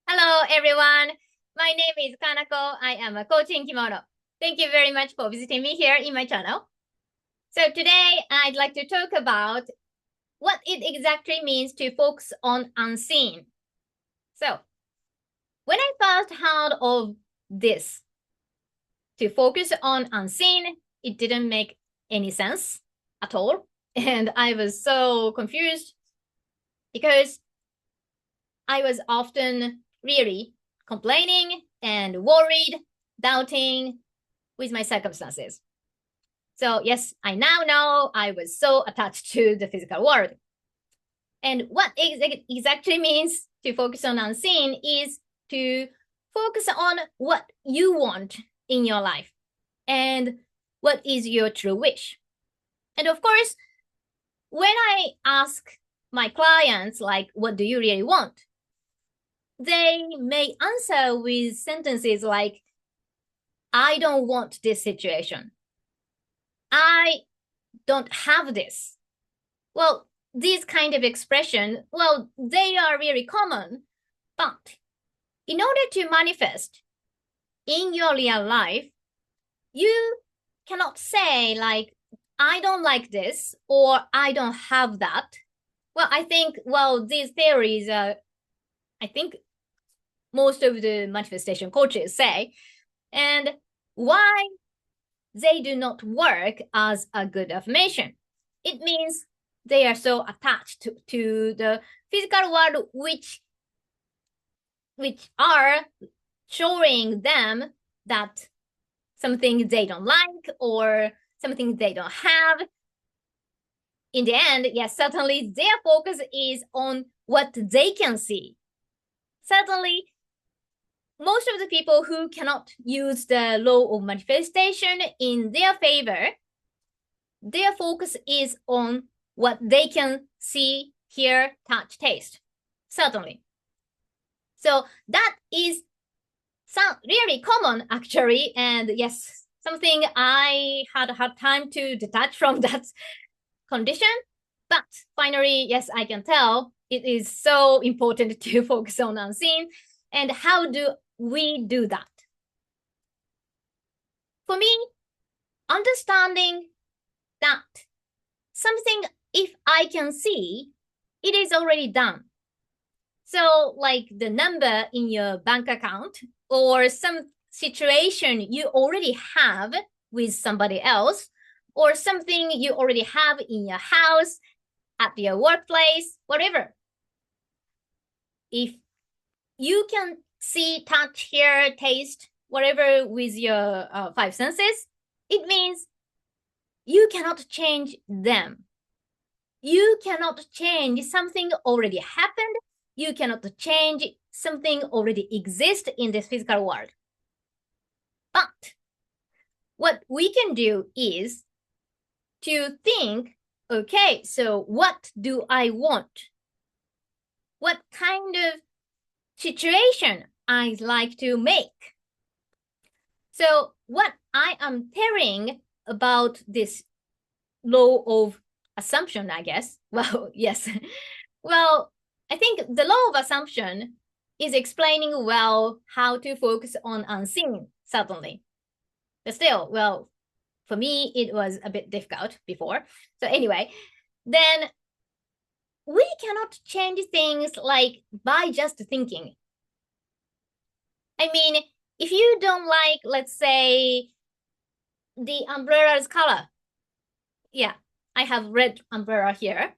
Hello, everyone. My name is Kanako. I am a coach in Kimono. Thank you very much for visiting me here in my channel. So today, I'd like to talk about what it exactly means to focus on unseen. So when I first heard of this, to focus on unseen, it didn't make any sense at all. And I was so confused because I was often really complaining and worried, doubting with my circumstances. So yes, I now know I was so attached to the physical world. And what exactly means to focus on unseen is to focus on what you want in your life and what is your true wish. And of course, when I ask my clients, like, what do you really want? They may answer with sentences like, I don't want this situation. I don't have this. Well, these kind of expression, well, they are really common, but in order to manifest in your real life, you cannot say like, I don't like this or I don't have that. Well, I think, these theories, I think most of the manifestation coaches say, and why they do not work as a good affirmation. It means they are so attached to the physical world, which are showing them that something they don't like or something they don't have. In the end, yes, certainly their focus is on what they can see. Certainly, most of the people who cannot use the law of manifestation in their favor, their focus is on what they can see, hear, touch, taste. Certainly. So that is really common, actually. And yes, something I had a hard time to detach from that condition. But finally, yes, I can tell it is so important to focus on unseen. And how do we do that? For me, understanding that something, if I can see, it is already done. So like the number in your bank account or some situation you already have with somebody else or something you already have in your house, at your workplace, whatever. If you can see, touch, hear, taste, whatever with your five senses, it means you cannot change them. You cannot change something already happened. You cannot change something already exists in this physical world. But what we can do is to think, okay, so what do I want? What kind of situation I'd like to make? So what I am telling about this law of assumption, I guess. Well, yes. Well, I think the law of assumption is explaining well how to focus on unseen, certainly. But still, well, for me, it was a bit difficult before. So anyway, then we cannot change things like by just thinking. I mean, if you don't like, let's say, the umbrella's color, yeah, I have red umbrella here.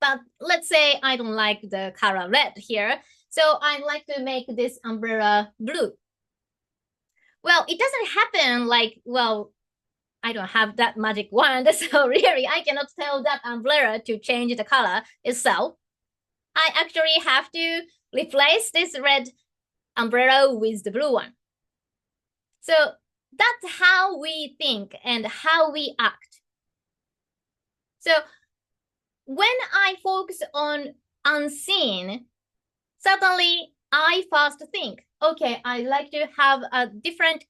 But let's say I don't like the color red here. So I'd like to make this umbrella blue. Well, it doesn't happen like, well, I don't have that magic wand. So really, I cannot tell that umbrella to change the color itself. I actually have to replace this red umbrella with the blue one. So that's how we think and how we act. So when I focus on unseen, suddenly I first think, okay, I like to have a different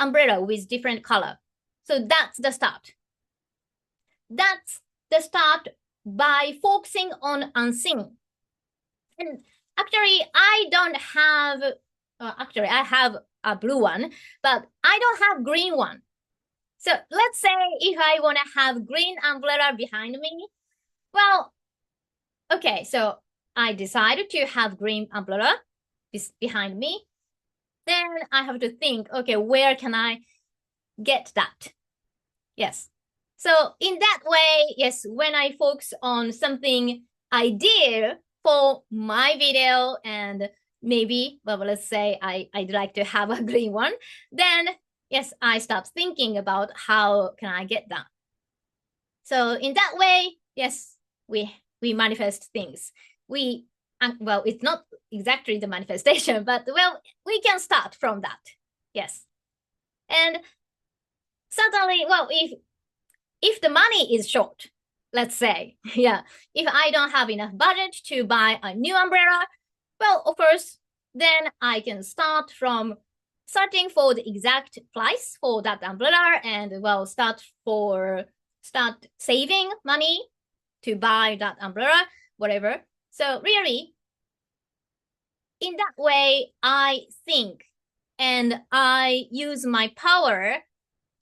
umbrella with different color. So that's the start. That's the start by focusing on unseen. And Actually, I don't have, actually, I have a blue one, but I don't have green one. So let's say if I want to have green umbrella behind me, well, okay, so I decided to have green umbrella behind me. Then I have to think, okay, where can I get that? Yes. So in that way, yes, when I focus on something ideal for my video and maybe, well, let's say I'd like to have a green one, then yes, I start thinking about how can I get that. So in that way, yes, we manifest things. Well, it's not exactly the manifestation, but well, we can start from that. Yes. And certainly, well, if the money is short, let's say, yeah, if I don't have enough budget to buy a new umbrella, well, of course, then I can start from searching for the exact price for that umbrella and well, start saving money to buy that umbrella, whatever. So really, in that way, I think and I use my power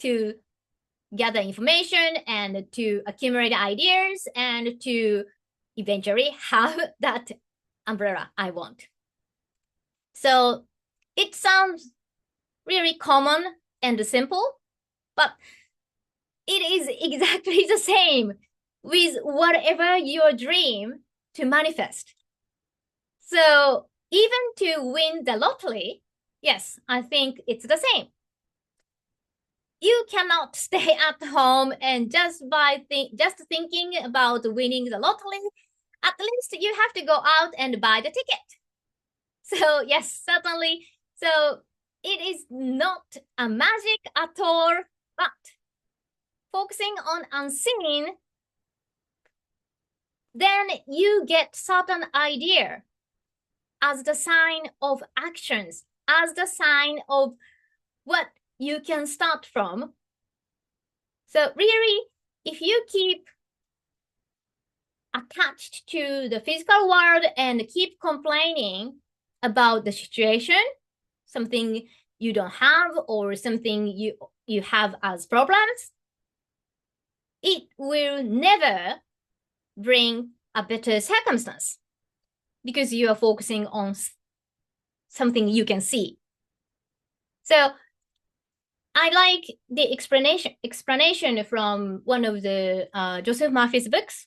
to gather information and to accumulate ideas and to eventually have that umbrella I want. So it sounds really common and simple, but it is exactly the same with whatever your dream to manifest. So even to win the lottery, yes, I think it's the same. You cannot stay at home and just thinking about winning the lottery. At least you have to go out and buy the ticket. So yes, certainly. So it is not a magic at all, but focusing on unseen, then you get certain idea as the sign of actions, as the sign of what you can start from. So really, if you keep attached to the physical world and keep complaining about the situation, something you don't have or something you have as problems, it will never bring a better circumstance because you are focusing on something you can see. So I like the explanation from one of the Joseph Murphy's books.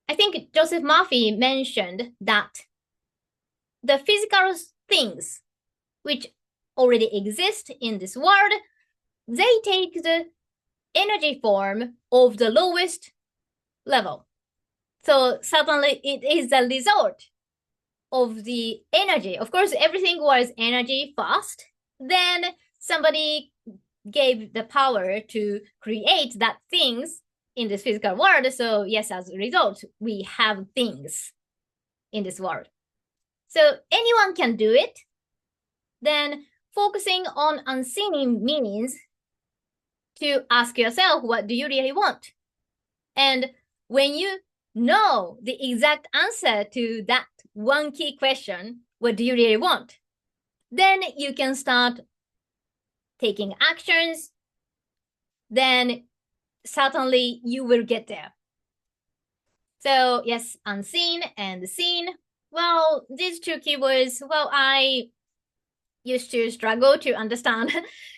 I think Joseph Murphy mentioned that the physical things which already exist in this world, they take the energy form of the lowest level. So suddenly it is the result of the energy. Of course, everything was energy first. Then somebody gave the power to create that things in this physical world. So yes, as a result, we have things in this world. So anyone can do it. Then focusing on unseen means to ask yourself, what do you really want? And when you know the exact answer to that one key question, what do you really want? Then you can start taking actions. Then certainly you will get there. So yes, unseen and seen. Well, these two keywords, well, I used to struggle to understand.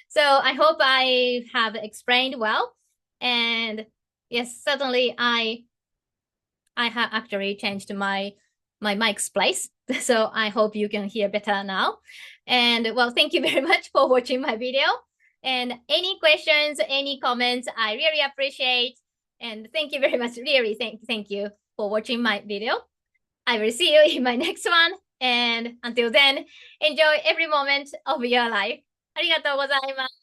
So I hope I have explained well. And yes, certainly I have actually changed my mic's place. So I hope you can hear better now. And well, thank you very much for watching my video. And any questions, any comments, I really appreciate. And thank you very much. Really, thank you for watching my video. I will see you in my next one. And until then, enjoy every moment of your life. ありがとうございます。